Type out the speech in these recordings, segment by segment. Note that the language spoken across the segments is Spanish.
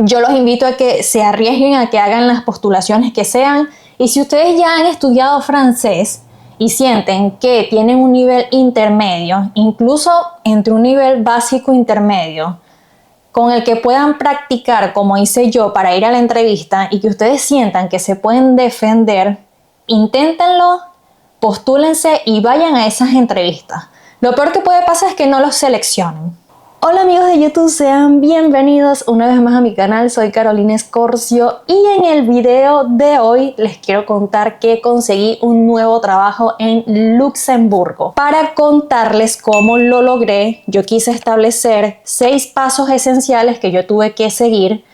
Yo los invito a que se arriesguen, a que hagan las postulaciones que sean. Y si ustedes ya han estudiado francés y sienten que tienen un nivel intermedio, incluso entre un nivel básico e intermedio, con el que puedan practicar como hice yo para ir a la entrevista y que ustedes sientan que se pueden defender, inténtenlo, postúlense y vayan a esas entrevistas. Lo peor que puede pasar es que no los seleccionen. Hola amigos de YouTube, sean bienvenidos una vez más a mi canal. Soy Carolina Escorcio y en el video de hoy les quiero contar que conseguí un nuevo trabajo en Luxemburgo. Para contarles cómo lo logré, yo quise establecer 6 pasos esenciales que yo tuve que seguir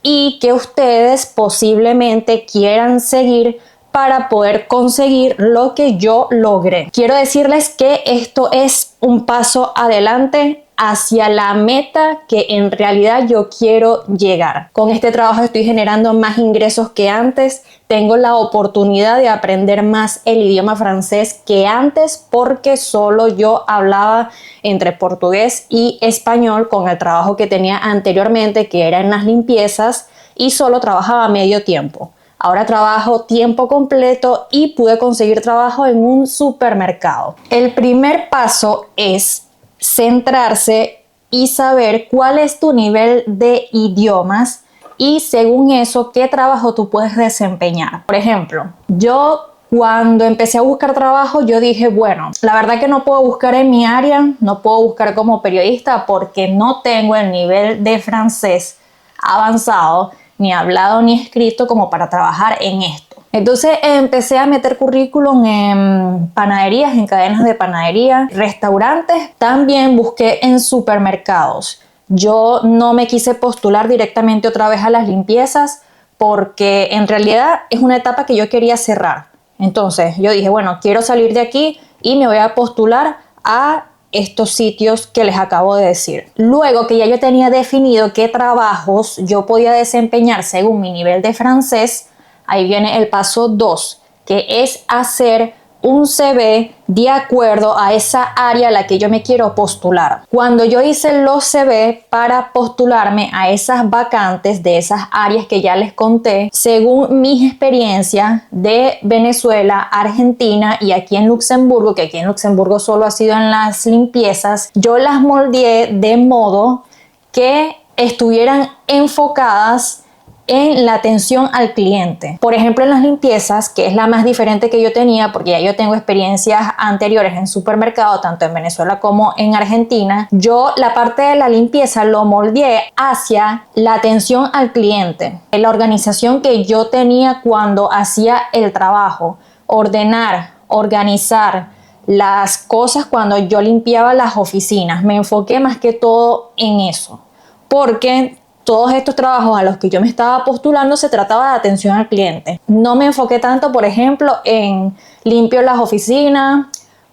y que ustedes posiblemente quieran seguir para poder conseguir lo que yo logré. Quiero decirles que esto es un paso adelante hacia la meta que en realidad yo quiero llegar. Con este trabajo estoy generando más ingresos que antes. Tengo la oportunidad de aprender más el idioma francés que antes porque solo yo hablaba entre portugués y español con el trabajo que tenía anteriormente, que era en las limpiezas, y solo trabajaba medio tiempo. Ahora trabajo tiempo completo y pude conseguir trabajo en un supermercado. El primer paso es centrarse y saber cuál es tu nivel de idiomas y según eso qué trabajo tú puedes desempeñar. Por ejemplo, yo cuando empecé a buscar trabajo yo dije, bueno, la verdad que no puedo buscar en mi área, no puedo buscar como periodista porque no tengo el nivel de francés avanzado, ni hablado ni escrito como para trabajar en esto. Entonces empecé a meter currículum en panaderías, en cadenas de panadería, restaurantes. También busqué en supermercados. Yo no me quise postular directamente otra vez a las limpiezas porque en realidad es una etapa que yo quería cerrar. Entonces yo dije, bueno, quiero salir de aquí y me voy a postular a estos sitios que les acabo de decir. Luego que ya yo tenía definido qué trabajos yo podía desempeñar según mi nivel de francés, ahí viene el paso 2, que es hacer un CV de acuerdo a esa área a la que yo me quiero postular. Cuando yo hice los CV para postularme a esas vacantes de esas áreas que ya les conté, según mis experiencias de Venezuela, Argentina y aquí en Luxemburgo, que aquí en Luxemburgo solo ha sido en las limpiezas, yo las moldeé de modo que estuvieran enfocadas en la atención al cliente. Por ejemplo, en las limpiezas, que es la más diferente que yo tenía, porque ya yo tengo experiencias anteriores en supermercado, tanto en Venezuela como en Argentina, yo la parte de la limpieza lo moldeé hacia la atención al cliente. La organización que yo tenía cuando hacía el trabajo, ordenar, organizar las cosas cuando yo limpiaba las oficinas, me enfoqué más que todo en eso, porque todos estos trabajos a los que yo me estaba postulando se trataba de atención al cliente. No me enfoqué tanto, por ejemplo, en limpio las oficinas,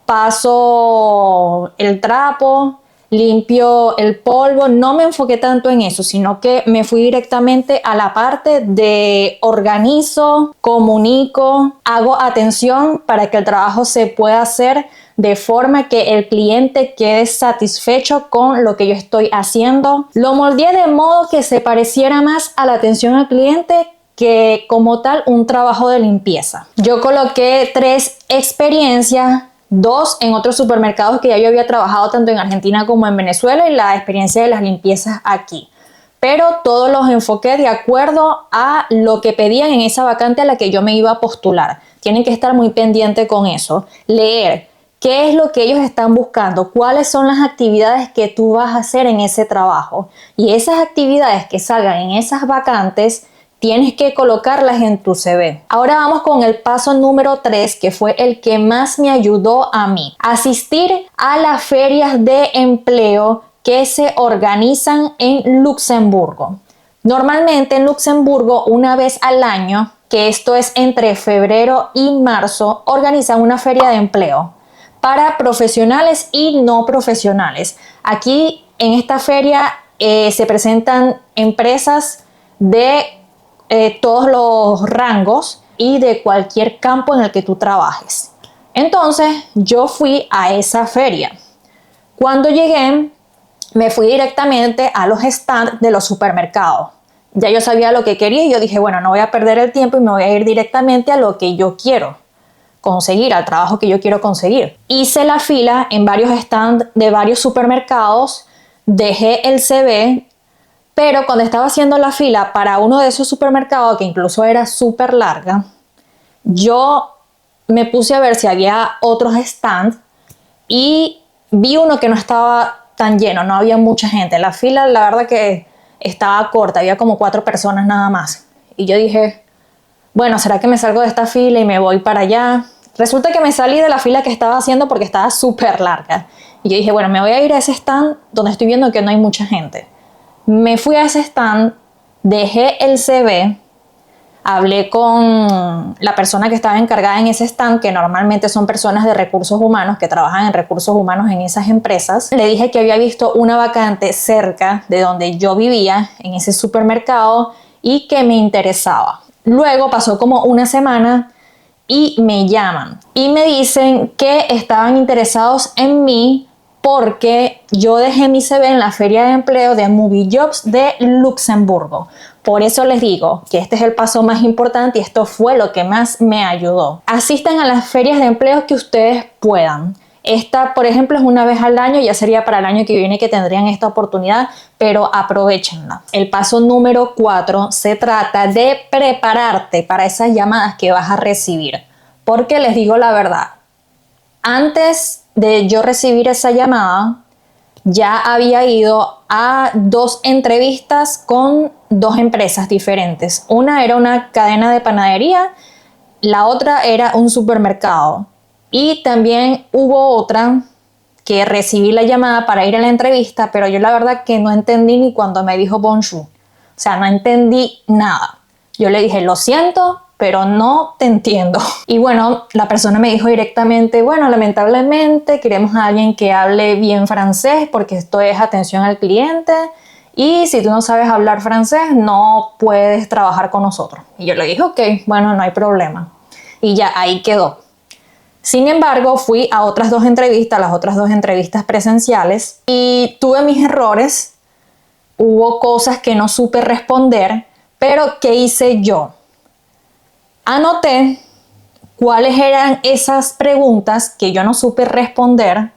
paso el trapo, limpio el polvo. No me enfoqué tanto en eso, sino que me fui directamente a la parte de organizo, comunico, hago atención para que el trabajo se pueda hacer de forma que el cliente quede satisfecho con lo que yo estoy haciendo. Lo moldeé de modo que se pareciera más a la atención al cliente que como tal un trabajo de limpieza. Yo coloqué 3 experiencias, 2 en otros supermercados que ya yo había trabajado tanto en Argentina como en Venezuela y la experiencia de las limpiezas aquí. Pero todos los enfoqué de acuerdo a lo que pedían en esa vacante a la que yo me iba a postular. Tienen que estar muy pendientes con eso. Leer qué es lo que ellos están buscando, cuáles son las actividades que tú vas a hacer en ese trabajo. Y esas actividades que salgan en esas vacantes, tienes que colocarlas en tu CV. Ahora vamos con el paso número 3, que fue el que más me ayudó a mí. Asistir a las ferias de empleo que se organizan en Luxemburgo. Normalmente en Luxemburgo, una vez al año, que esto es entre febrero y marzo, organizan una feria de empleo para profesionales y no profesionales. Aquí en esta feria se presentan empresas de todos los rangos y de cualquier campo en el que tú trabajes. Entonces yo fui a esa feria. Cuando llegué me fui directamente a los stands de los supermercados Ya yo sabía lo que quería y yo dije, bueno, no voy a perder el tiempo y me voy a ir directamente a lo que yo quiero conseguir, al trabajo que yo quiero conseguir. Hice la fila en varios stands de varios supermercados, dejé el CV, pero cuando estaba haciendo la fila para uno de esos supermercados, que incluso era súper larga, yo me puse a ver si había otros stands y vi uno que no estaba tan lleno, no había mucha gente. La fila, la verdad que estaba corta, había como 4 personas nada más. Y yo dije, bueno, ¿será que me salgo de esta fila y me voy para allá? Resulta que me salí de la fila que estaba haciendo porque estaba súper larga. Y yo dije, bueno, me voy a ir a ese stand donde estoy viendo que no hay mucha gente. Me fui a ese stand, dejé el CV, hablé con la persona que estaba encargada en ese stand, que normalmente son personas de recursos humanos que trabajan en recursos humanos en esas empresas. Le dije que había visto una vacante cerca de donde yo vivía, en ese supermercado, y que me interesaba. Luego pasó como una semana y me llaman y me dicen que estaban interesados en mí porque yo dejé mi CV en la feria de empleo de Movie Jobs de Luxemburgo. Por eso les digo que este es el paso más importante y esto fue lo que más me ayudó. Asistan a las ferias de empleo que ustedes puedan. Esta, por ejemplo, es una vez al año, ya sería para el año que viene que tendrían esta oportunidad, pero aprovechenla. El paso número 4 se trata de prepararte para esas llamadas que vas a recibir. Porque les digo la verdad, antes de yo recibir esa llamada, ya había ido a 2 entrevistas con 2 empresas diferentes. Una era una cadena de panadería, la otra era un supermercado. Y también hubo otra que recibí la llamada para ir a la entrevista, pero yo la verdad que no entendí ni cuando me dijo bonjour. O sea, no entendí nada. Yo le dije, lo siento, pero no te entiendo. Y bueno, la persona me dijo directamente, bueno, lamentablemente queremos a alguien que hable bien francés porque esto es atención al cliente y si tú no sabes hablar francés no puedes trabajar con nosotros. Y yo le dije, ok, bueno, no hay problema. Y ya ahí quedó. Sin embargo, fui a otras 2 entrevistas, las otras 2 entrevistas presenciales, y tuve mis errores. Hubo cosas que no supe responder, pero ¿qué hice yo? Anoté cuáles eran esas preguntas que yo no supe responder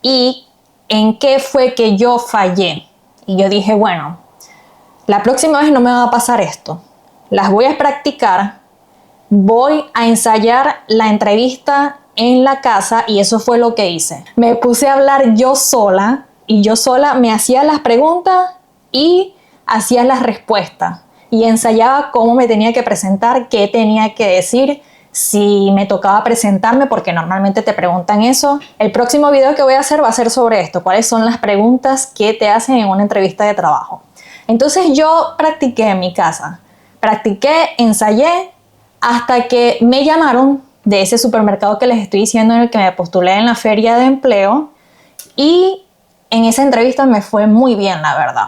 y en qué fue que yo fallé. Y yo dije, bueno, la próxima vez no me va a pasar esto. Las voy a practicar. Voy a ensayar la entrevista en la casa y eso fue lo que hice. Me puse a hablar yo sola y yo sola me hacía las preguntas y hacía las respuestas y ensayaba cómo me tenía que presentar, qué tenía que decir, si me tocaba presentarme, porque normalmente te preguntan eso. El próximo video que voy a hacer va a ser sobre esto, cuáles son las preguntas que te hacen en una entrevista de trabajo. Entonces yo practiqué en mi casa, practiqué, ensayé, hasta que me llamaron de ese supermercado que les estoy diciendo en el que me postulé en la feria de empleo y en esa entrevista me fue muy bien, la verdad.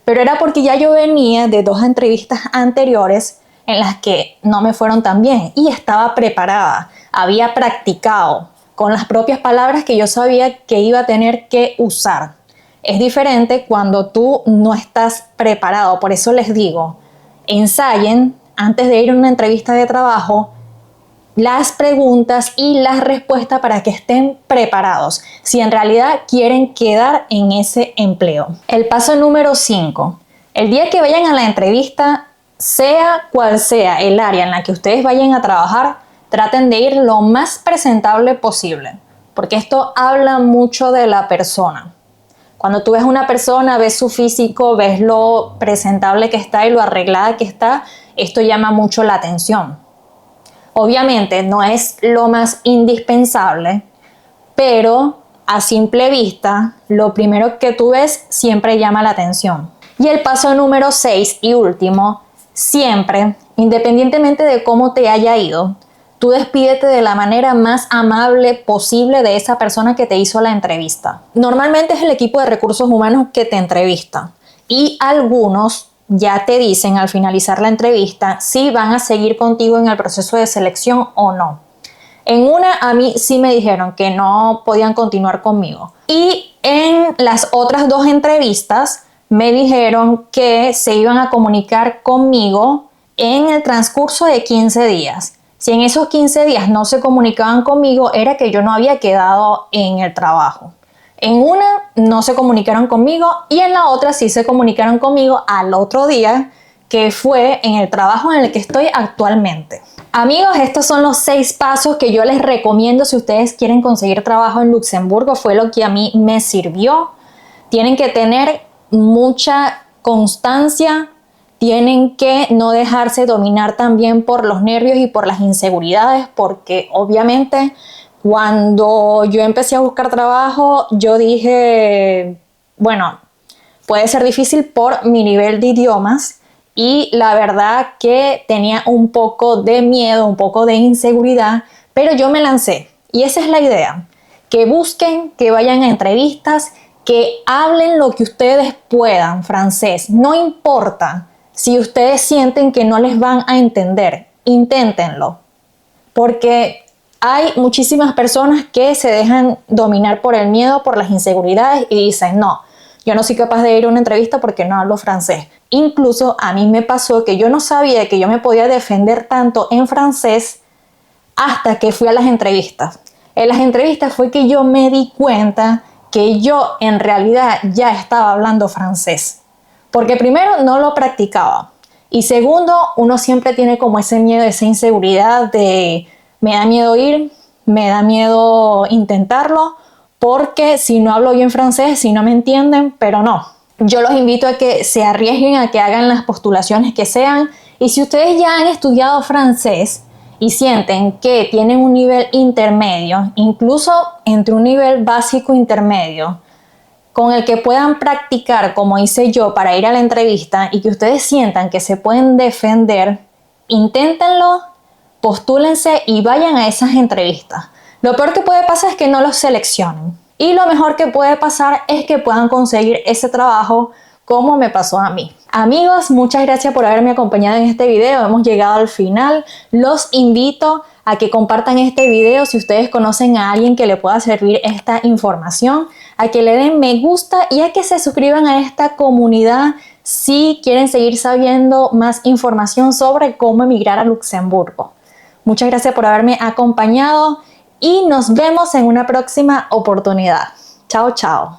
Pero era porque ya yo venía de 2 entrevistas anteriores en las que no me fueron tan bien y estaba preparada, había practicado con las propias palabras que yo sabía que iba a tener que usar. Es diferente cuando tú no estás preparado, por eso les digo, ensayen antes de ir a una entrevista de trabajo las preguntas y las respuestas para que estén preparados si en realidad quieren quedar en ese empleo. El paso número 5. El día que vayan a la entrevista, sea cual sea el área en la que ustedes vayan a trabajar, traten de ir lo más presentable posible, porque esto habla mucho de la persona. Cuando tú ves una persona, ves su físico, ves lo presentable que está y lo arreglada que está, esto llama mucho la atención. Obviamente no es lo más indispensable, pero a simple vista, lo primero que tú ves siempre llama la atención. Y el paso número 6 y último, siempre, independientemente de cómo te haya ido, tú despídete de la manera más amable posible de esa persona que te hizo la entrevista. Normalmente es el equipo de recursos humanos que te entrevista y algunos ya te dicen al finalizar la entrevista si van a seguir contigo en el proceso de selección o no. En una a mí sí me dijeron que no podían continuar conmigo y en las otras 2 entrevistas me dijeron que se iban a comunicar conmigo en el transcurso de 15 días. Si en esos 15 días no se comunicaban conmigo, era que yo no había quedado en el trabajo. En una no se comunicaron conmigo y en la otra sí se comunicaron conmigo al otro día, que fue en el trabajo en el que estoy actualmente. Amigos, estos son los 6 pasos que yo les recomiendo si ustedes quieren conseguir trabajo en Luxemburgo. Fue lo que a mí me sirvió. Tienen que tener mucha constancia, tienen que no dejarse dominar también por los nervios y por las inseguridades, porque obviamente cuando yo empecé a buscar trabajo, yo dije, bueno, puede ser difícil por mi nivel de idiomas y la verdad que tenía un poco de miedo, un poco de inseguridad, pero yo me lancé y esa es la idea, que busquen, que vayan a entrevistas, que hablen lo que ustedes puedan francés, no importa si ustedes sienten que no les van a entender, inténtenlo, porque hay muchísimas personas que se dejan dominar por el miedo, por las inseguridades y dicen, no, yo no soy capaz de ir a una entrevista porque no hablo francés. Incluso a mí me pasó que yo no sabía que yo me podía defender tanto en francés hasta que fui a las entrevistas. En las entrevistas fue que yo me di cuenta que yo en realidad ya estaba hablando francés. Porque primero no lo practicaba y segundo, uno siempre tiene como ese miedo, esa inseguridad de me da miedo ir, me da miedo intentarlo, porque si no hablo bien francés, si no me entienden, pero no. Yo los invito a que se arriesguen, a que hagan las postulaciones que sean, y si ustedes ya han estudiado francés y sienten que tienen un nivel intermedio, incluso entre un nivel básico e intermedio, con el que puedan practicar como hice yo para ir a la entrevista y que ustedes sientan que se pueden defender, inténtenlo, postúlense y vayan a esas entrevistas. Lo peor que puede pasar es que no los seleccionen y lo mejor que puede pasar es que puedan conseguir ese trabajo como me pasó a mí. Amigos, muchas gracias por haberme acompañado en este video. Hemos llegado al final. Los invito a que compartan este video si ustedes conocen a alguien que le pueda servir esta información, a que le den me gusta y a que se suscriban a esta comunidad si quieren seguir sabiendo más información sobre cómo emigrar a Luxemburgo. Muchas gracias por haberme acompañado y nos vemos en una próxima oportunidad. Chao, chao.